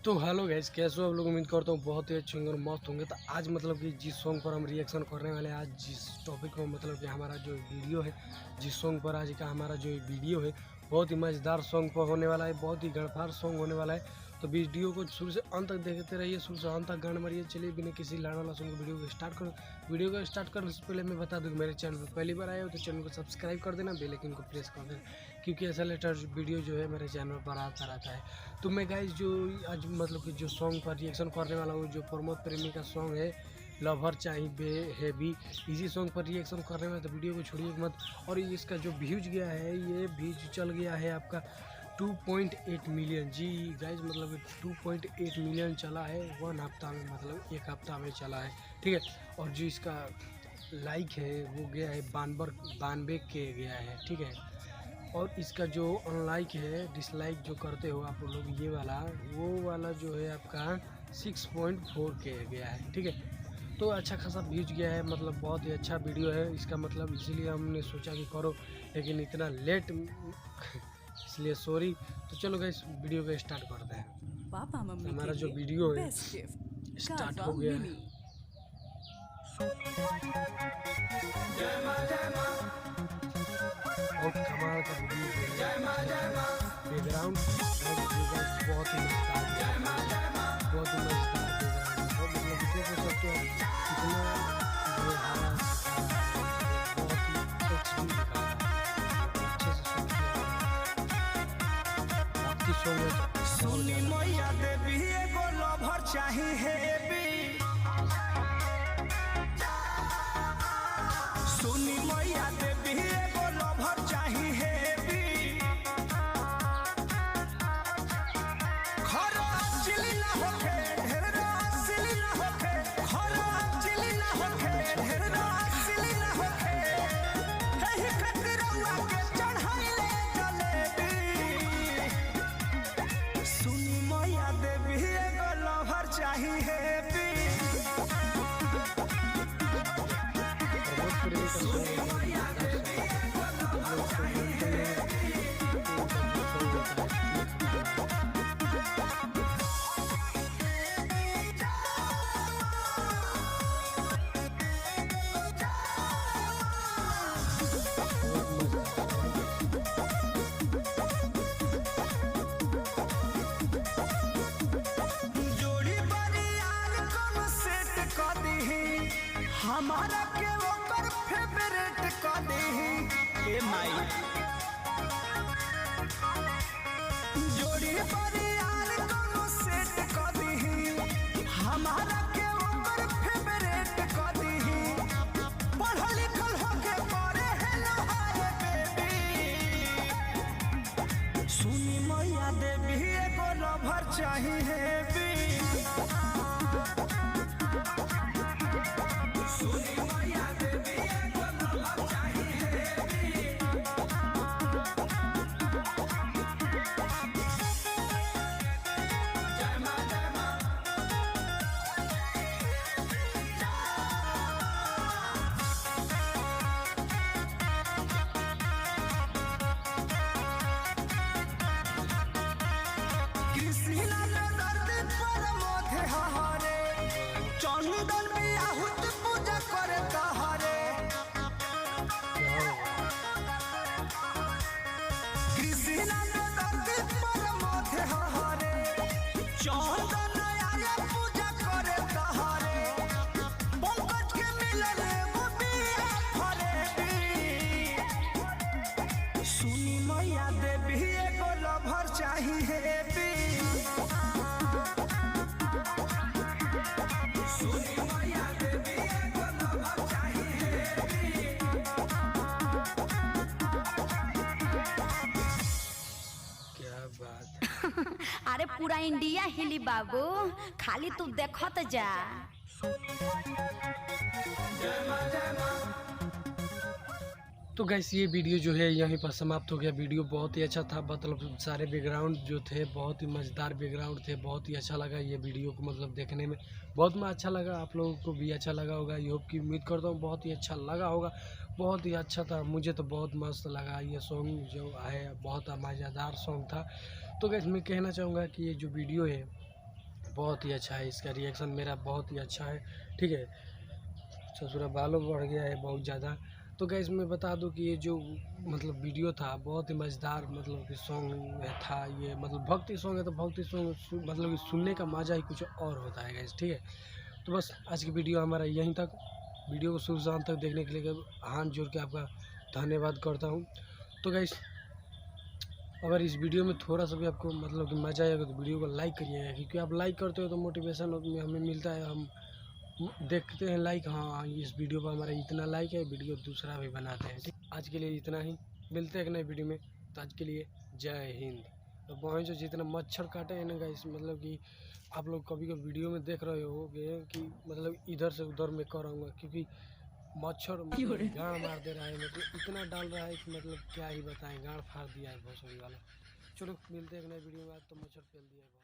तो hello guys, कैसे हो आप लोग। उम्मीद करता हूँ बहुत ही अच्छे होंगे और मस्त होंगे। तो आज मतलब कि जिस सॉन्ग पर हम रिएक्शन करने वाले हैं, आज जिस टॉपिक पर मतलब कि हमारा जो वीडियो है, जिस सॉन्ग पर आज का हमारा जो वीडियो है बहुत ही मज़ेदार सॉन्ग पर होने वाला है, बहुत ही गड़फार सॉन्ग होने वाला है। तो वीडियो को शुरू से अंत तक देखते रहिए, शुरू से अंत तक गान मारिए। चलिए बिना किसी लाड़ वाला सॉन्ग वीडियो को स्टार्ट करो। वीडियो को स्टार्ट करने से पहले मैं बता दूँ कि मेरे चैनल पर पहली बार आए हो तो चैनल को सब्सक्राइब कर देना, बेल आइकन को प्रेस कर देना, क्योंकि ऐसा लेटेस्ट वीडियो जो है मेरे चैनल पर आता रहता है। तो मैं गाइस जो आज मतलब कि जो सॉन्ग पर रिएक्शन करने वाला हूँ, जो प्रमोद प्रेमी का सॉन्ग है लवर चाहिए बे हैवी, इसी सॉन्ग पर रिएक्शन करने में, तो वीडियो को छोड़िए मत। और इसका जो व्यूज गया है, ये व्यूज चल गया है आपका 2.8 मिलियन। जी गाइज, मतलब 2.8 मिलियन चला है वन हफ्ता में, मतलब एक हफ्ता में चला है, ठीक है। और जो इसका लाइक है वो गया है 92 के गया है, ठीक है। और इसका जो अनलाइक है, डिसलाइक जो करते हो आप लोग, ये वाला वो वाला जो है आपका 6.4 के गया है, ठीक है। तो अच्छा खासा व्यूज गया है, मतलब बहुत ही अच्छा वीडियो है इसका, मतलब इसीलिए हमने सोचा कि करो, लेकिन इतना लेट इसलिए सॉरी। तो चलो गाइस वीडियो को स्टार्ट करते हैं। पापा मम्मी तो हमारा के जो लिए वीडियो है बेस्ट गिफ्ट स्टार्ट हो गया है। बहुत कमाल का वीडियो है, बैकग्राउंड बहुत ही मजेदार, बहुत ही मजेदार बैकग्राउंड, और मतलब देख सकते हो कितना जो हरा बहुत ही HD दिखा रहा है, अच्छे से शूट किया है। आपकी सॉन्ग सुनी मैया देवी एगो लवर चाही हेवी, सुनी मैया देवी एगो लवर चाही हेवी, घर चिली ना होखे ढेर रासिली ना होखे, घर चिली ना होखे ढेर रासिली ना होखे, एही खातिर रउआ के चढ़ाइले जलेबी। सुनी मैया देवी एगो लवर चाही हेवी, जोड़ी बरियार कोनो सेट क दीही, हमारा के ओकर फेवरेट क दीही। ए माई जोड़ी बरियार कोनो सेट क दीही, हमारा के ओकर फेवरेट क दीही। पढ़ल लिखल होके पढ़े हेलो हाय बेबी, सुनी मैया देवी एगो लवर चाही हेवी, सुनी मैया देवी एगो लवर चाही हेवी। जय मां जय मां, कृष्णा ने दर्द पर मोधे हरे, चंदन बियाहुत पूजा करे तहरे, कृष्णा ने दर्द पर मोधे हरे, चंदन आया पूजा करे तहरे, पंकज के मिलल एगो बिया फरेबी। सुनी मैया देवी एगो लवर चाही हेवी, सुनी मैया देवी एगो लवर चाही हेवी। क्या बात है। अरे पूरा इंडिया हिली बाबू, खाली तू देखत जा। तो गैस ये वीडियो जो है यहीं पर समाप्त हो गया। वीडियो बहुत ही अच्छा था, मतलब सारे बैकग्राउंड जो थे बहुत ही मज़ेदार बैकग्राउंड थे, बहुत ही अच्छा लगा ये वीडियो को, मतलब देखने में बहुत में अच्छा लगा। आप लोगों को भी अच्छा लगा होगा, ये होप की उम्मीद करता हूँ बहुत ही अच्छा लगा होगा। बहुत ही अच्छा था, मुझे तो बहुत मस्त लगा ये सॉन्ग जो है, बहुत मज़ेदार सॉन्ग था। तो गैस मैं कहना चाहूँगा कि ये जो वीडियो है बहुत ही अच्छा है, इसका रिएक्शन मेरा बहुत ही अच्छा है। ठीक है, ससुरा बालों बढ़ गया है बहुत ज़्यादा। तो गैस मैं बता दूं कि ये जो मतलब वीडियो था बहुत ही मज़ेदार, मतलब कि सॉन्ग था ये, मतलब भक्ति सॉन्ग है तो भक्ति सॉन्ग मतलब कि सुनने का मज़ा ही कुछ और होता है गैस। ठीक है, तो बस आज की वीडियो हमारा यहीं तक। वीडियो को शुरू से अंत तक देखने के लिए हाथ जोड़ के आपका धन्यवाद करता हूँ। तो गैस अगर इस वीडियो में थोड़ा सा भी आपको मतलब कि मज़ा आएगा तो वीडियो को लाइक करिएगा, क्योंकि आप लाइक करते हो तो मोटिवेशन हमें मिलता है, हम देखते हैं लाइक, हाँ इस वीडियो पर हमारा इतना लाइक है, वीडियो दूसरा भी बनाते हैं। ठीक, आज के लिए इतना ही, मिलते हैं एक नए वीडियो में। तो आज के लिए जय हिंद। तो वहीं जो जितना मच्छर काटे हैं ना गाइस, मतलब कि आप लोग कभी कभी वीडियो में देख रहे हो कि मतलब इधर से उधर में कर रहूँगा, क्योंकि मच्छर मतलब गाड़ मार दे रहा है, मतलब इतना डाल रहा है कि मतलब क्या ही बताएं, गाड़ फाड़ दिया है भोसड़ी वाला। चलो मिलते हैं एक नए वीडियो में, आज तो मच्छर फैल दिया है।